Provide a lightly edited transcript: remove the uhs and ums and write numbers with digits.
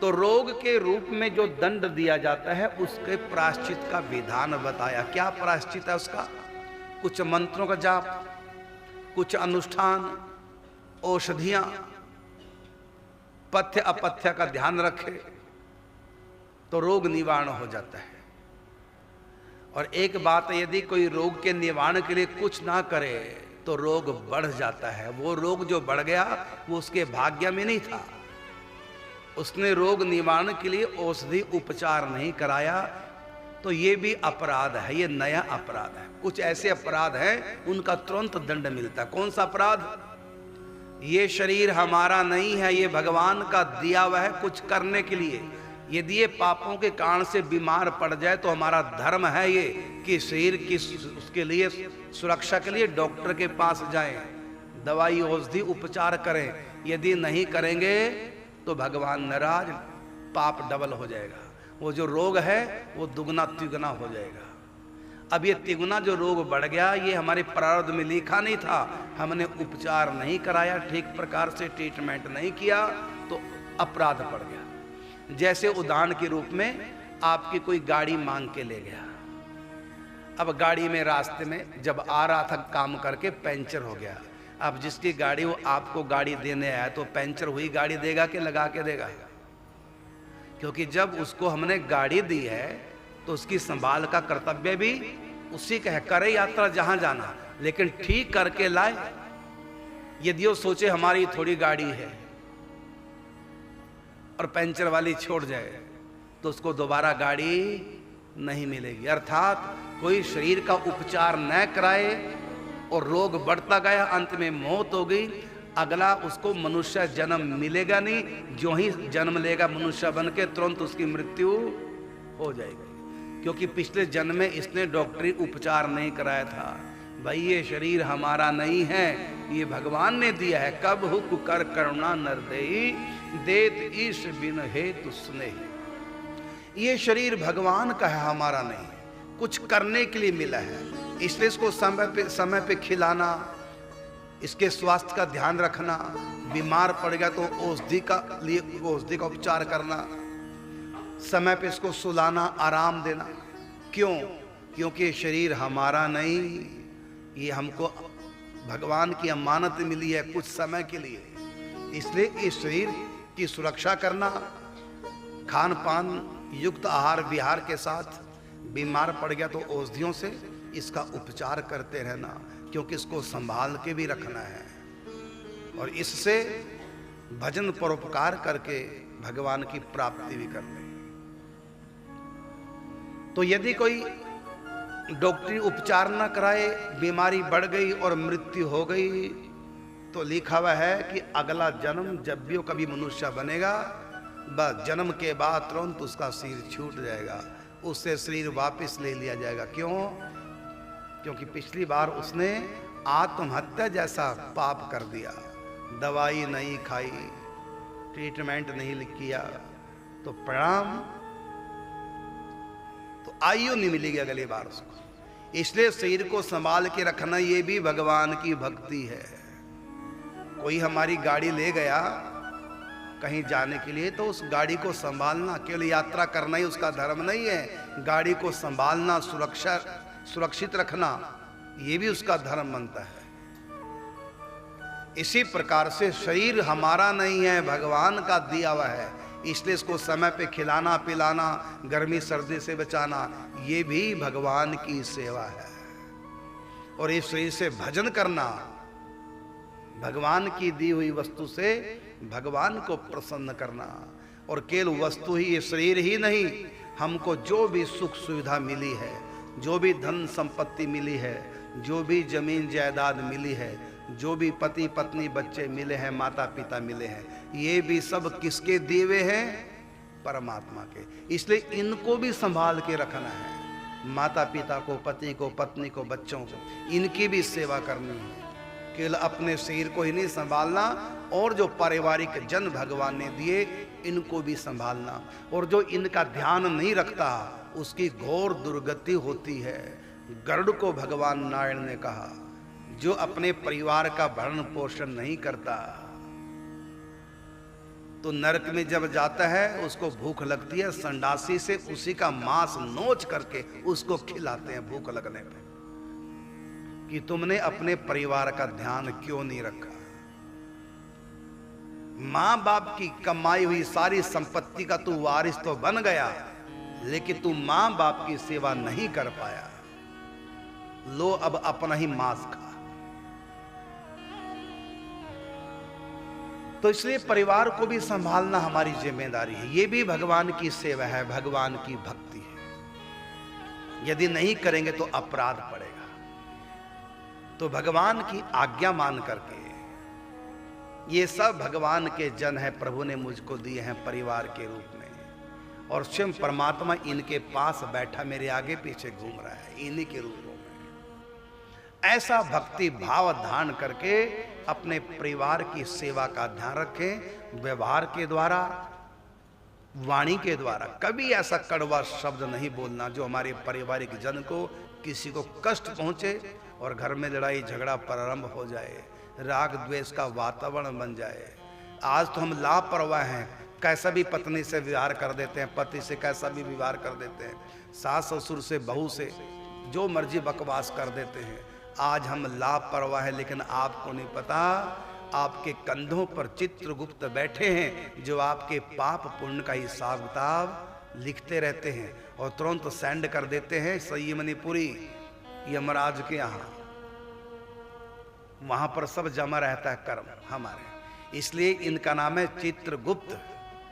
तो रोग के रूप में जो दंड दिया जाता है उसके प्रायश्चित का विधान बताया। क्या प्रायश्चित है उसका? कुछ मंत्रों का जाप, कुछ अनुष्ठान, औषधियां, पथ्य अपथ्य का ध्यान रखे तो रोग निवारण हो जाता है। और एक बात, यदि कोई रोग के निवारण के लिए कुछ ना करे तो रोग बढ़ जाता है। वो रोग जो बढ़ गया वो उसके भाग्य में नहीं था। उसने रोग निवारण के लिए औषधि उपचार नहीं कराया, तो ये भी अपराध है, ये नया अपराध है। कुछ ऐसे अपराध हैं उनका तुरंत दंड मिलता है। कौन सा अपराध? ये शरीर हमारा नहीं है, ये भगवान का दिया हुआ है कुछ करने के लिए। यदि ये पापों के कारण से बीमार पड़ जाए तो हमारा धर्म है ये कि शरीर की उसके लिए सुरक्षा के लिए डॉक्टर के पास जाएं, दवाई औषधि उपचार करें। यदि नहीं करेंगे तो भगवान नाराज, पाप डबल हो जाएगा। वो जो रोग है वो दुगना तिगुना हो जाएगा। अब ये तिगुना जो रोग बढ़ गया ये हमारे प्रारब्ध में लिखा नहीं था, हमने उपचार नहीं कराया, ठीक प्रकार से ट्रीटमेंट नहीं किया तो अपराध पड़ गया। जैसे उदाहरण के रूप में आपकी कोई गाड़ी मांग के ले गया, अब गाड़ी में रास्ते में जब आ रहा था काम करके पंचर हो गया। अब जिसकी गाड़ी वो आपको गाड़ी देने आया तो पंचर हुई गाड़ी देगा कि लगा के देगा? क्योंकि जब उसको हमने गाड़ी दी है तो उसकी संभाल का कर्तव्य भी उसी का है। करे यात्रा जहां जाना, लेकिन ठीक करके लाए। यदि वो सोचे हमारी थोड़ी गाड़ी है और पंचर वाली छोड़ जाए तो उसको दोबारा गाड़ी नहीं मिलेगी। अर्थात कोई शरीर का उपचार न कराए और रोग बढ़ता गया, अंत में मौत हो गई, अगला उसको मनुष्य जन्म मिलेगा नहीं। जो ही जन्म लेगा मनुष्य बन के तुरंत उसकी मृत्यु हो जाएगी, क्योंकि पिछले जन्म में इसने डॉक्टरी उपचार नहीं कराया था। भाई ये शरीर हमारा नहीं है, ये भगवान ने दिया है। कब हुक कर करुणा नर देई, देत ईश बिन हेतु स्नेह। ये शरीर भगवान का है, हमारा नहीं है, कुछ करने के लिए मिला है। इसलिए इसको समय पे खिलाना, इसके स्वास्थ्य का ध्यान रखना, बीमार पड़ गया तो औषधि का उपचार करना, समय पे इसको सुलाना, आराम देना। क्यों? क्योंकि ये शरीर हमारा नहीं, ये हमको भगवान की अमानत मिली है कुछ समय के लिए। इसलिए इस शरीर की सुरक्षा करना, खान पान युक्त आहार विहार के साथ, बीमार पड़ गया तो औषधियों से इसका उपचार करते रहना, क्योंकि इसको संभाल के भी रखना है। और इससे भजन परोपकार करके भगवान की प्राप्ति भी कर ले। तो यदि कोई डॉक्टरी उपचार न कराए, बीमारी बढ़ गई और मृत्यु हो गई, तो लिखा हुआ है कि अगला जन्म जब भी वो कभी मनुष्य बनेगा, बस जन्म के बाद तुरंत उसका सिर छूट जाएगा, उससे शरीर वापस ले लिया जाएगा। क्यों? क्योंकि पिछली बार उसने आत्महत्या जैसा पाप कर दिया, दवाई नहीं खाई, ट्रीटमेंट नहीं किया, तो परिणाम तो आयु नहीं मिलेगी अगली बार उसको। इसलिए शरीर को संभाल के रखना ये भी भगवान की भक्ति है। कोई हमारी गाड़ी ले गया कहीं जाने के लिए तो उस गाड़ी को संभालना, केवल यात्रा करना ही उसका धर्म नहीं है। गाड़ी को संभालना, सुरक्षित रखना, ये भी उसका धर्म बनता है। इसी प्रकार से शरीर हमारा नहीं है, भगवान का दिया हुआ है। इसलिए इसको समय पे खिलाना पिलाना, गर्मी सर्दी से बचाना, ये भी भगवान की सेवा है। और इस शरीर से भजन करना, भगवान की दी हुई वस्तु से भगवान को प्रसन्न करना। और केवल वस्तु ही, ये शरीर ही नहीं, हमको जो भी सुख सुविधा मिली है, जो भी धन संपत्ति मिली है, जो भी जमीन जायदाद मिली है, जो भी पति पत्नी बच्चे मिले हैं, माता पिता मिले हैं, ये भी सब किसके दिए हुए हैं? परमात्मा के। इसलिए इनको भी संभाल के रखना है। माता पिता को, पति को, पत्नी को, बच्चों को, इनकी भी सेवा करनी है। केवल अपने शरीर को ही नहीं संभालना, और जो पारिवारिक जन भगवान ने दिए इनको भी संभालना। और जो इनका ध्यान नहीं रखता उसकी घोर दुर्गति होती है। गरुड़ को भगवान नारायण ने कहा, जो अपने परिवार का भरण पोषण नहीं करता तो नरक में जब जाता है उसको भूख लगती है, संडासी से उसी का मांस नोच करके उसको खिलाते हैं भूख लगने पे, कि तुमने अपने परिवार का ध्यान क्यों नहीं रखा। मां बाप की कमाई हुई सारी संपत्ति का तू वारिस तो बन गया, लेकिन तू मां बाप की सेवा नहीं कर पाया। लो अब अपना ही मांस खा। तो इसलिए परिवार को भी संभालना हमारी जिम्मेदारी है। ये भी भगवान की सेवा है, भगवान की भक्ति है। यदि नहीं करेंगे तो अपराध पड़ेगा। तो भगवान की आज्ञा मान करके, ये सब भगवान के जन है, प्रभु ने मुझको दिए हैं परिवार के रूप में, और स्वयं परमात्मा इनके पास बैठा मेरे आगे पीछे घूम रहा है इन्हीं के रूपों में। ऐसा भक्ति भाव धारण करके अपने परिवार की सेवा का ध्यान रखें। व्यवहार के द्वारा, वाणी के द्वारा कभी ऐसा कड़वा शब्द नहीं बोलना जो हमारे पारिवारिक जन को, किसी को कष्ट पहुंचे और घर में लड़ाई झगड़ा प्रारंभ हो जाए, राग द्वेष का वातावरण बन जाए। आज तो हम लापरवाह हैं, कैसा भी पत्नी से व्यवहार कर देते हैं, पति से कैसा भी व्यवहार कर देते हैं, सास ससुर से बहू से जो मर्जी बकवास कर देते हैं। आज हम लापरवाह हैं, लेकिन आपको नहीं पता आपके कंधों पर चित्रगुप्त बैठे हैं जो आपके पाप पुण्य का हिसाब किताब लिखते रहते हैं और तुरंत सेंड कर देते हैं संयमनीपुरी यमराज के यहाँ। वहां पर सब जमा रहता है कर्म हमारे, इसलिए इनका नाम है चित्रगुप्त।